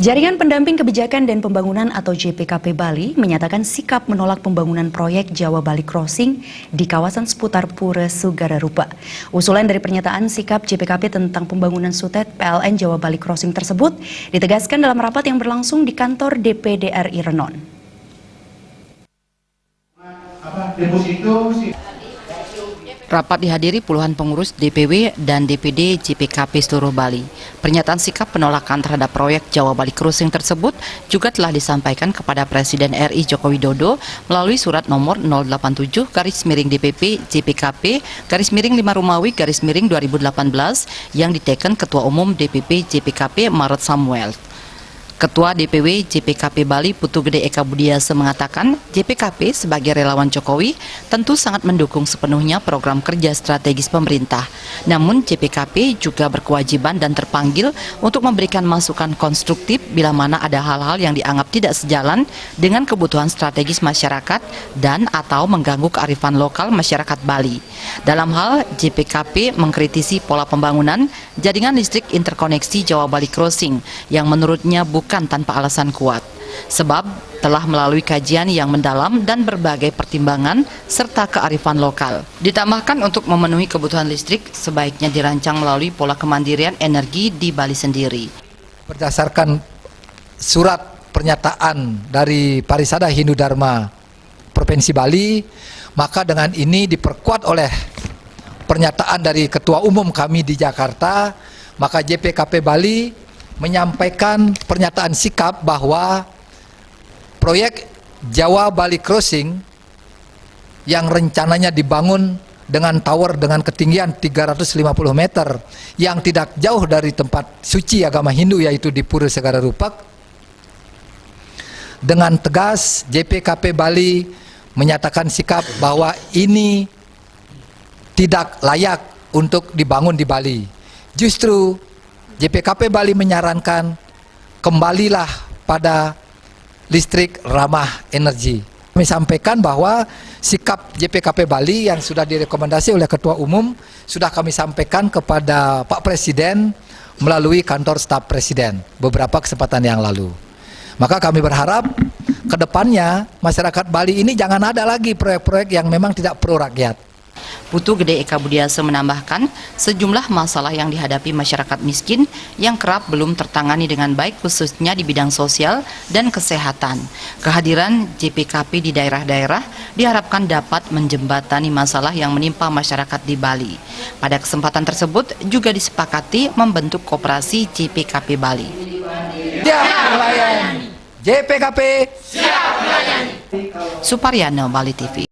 Jaringan Pendamping Kebijakan dan Pembangunan atau JPKP Bali menyatakan sikap menolak pembangunan proyek Jawa Bali Crossing di kawasan seputar Pura Sugararupa. Usulan dari pernyataan sikap JPKP tentang pembangunan Sutet PLN Jawa Bali Crossing tersebut ditegaskan dalam rapat yang berlangsung di kantor DPD RI Renon. Rapat dihadiri puluhan pengurus DPW dan DPD JPKP seluruh Bali. Pernyataan sikap penolakan terhadap proyek Jawa Bali Crossing tersebut juga telah disampaikan kepada Presiden RI Joko Widodo melalui surat nomor 087/DPP JPKP /5 Rumawi /2018 yang diteken Ketua Umum DPP JPKP Maret Samuel. Ketua DPW JPKP Bali Putu Gede Eka Budiase mengatakan JPKP sebagai relawan Jokowi tentu sangat mendukung sepenuhnya program kerja strategis pemerintah. Namun JPKP juga berkewajiban dan terpanggil untuk memberikan masukan konstruktif bila mana ada hal-hal yang dianggap tidak sejalan dengan kebutuhan strategis masyarakat dan atau mengganggu kearifan lokal masyarakat Bali. Dalam hal JPKP mengkritisi pola pembangunan jaringan listrik interkoneksi Jawa Bali Crossing yang menurutnya bukan tanpa alasan kuat, sebab telah melalui kajian yang mendalam dan berbagai pertimbangan serta kearifan lokal. Ditambahkan untuk memenuhi kebutuhan listrik sebaiknya dirancang melalui pola kemandirian energi di Bali sendiri. Berdasarkan surat pernyataan dari Parisada Hindu Dharma Provinsi Bali, maka dengan ini diperkuat oleh pernyataan dari Ketua Umum kami di Jakarta, maka JPKP Bali menyampaikan pernyataan sikap bahwa proyek Jawa Bali Crossing yang rencananya dibangun dengan tower dengan ketinggian 350 meter yang tidak jauh dari tempat suci agama Hindu yaitu di Pura Sugararupa, dengan tegas JPKP Bali menyatakan sikap bahwa ini tidak layak untuk dibangun di Bali. Justru JPKP Bali menyarankan kembalilah pada listrik ramah energi. Kami sampaikan bahwa sikap JPKP Bali yang sudah direkomendasi oleh Ketua Umum sudah kami sampaikan kepada Pak Presiden melalui kantor staf Presiden beberapa kesempatan yang lalu. Maka kami berharap ke depannya masyarakat Bali ini jangan ada lagi proyek-proyek yang memang tidak pro rakyat. Putu Gede Eka Budiase menambahkan sejumlah masalah yang dihadapi masyarakat miskin yang kerap belum tertangani dengan baik khususnya di bidang sosial dan kesehatan. Kehadiran JPKP di daerah-daerah diharapkan dapat menjembatani masalah yang menimpa masyarakat di Bali. Pada kesempatan tersebut juga disepakati membentuk koperasi JPKP Bali. Siap melayani. JPKP siap melayani. Suparyana, Bali TV.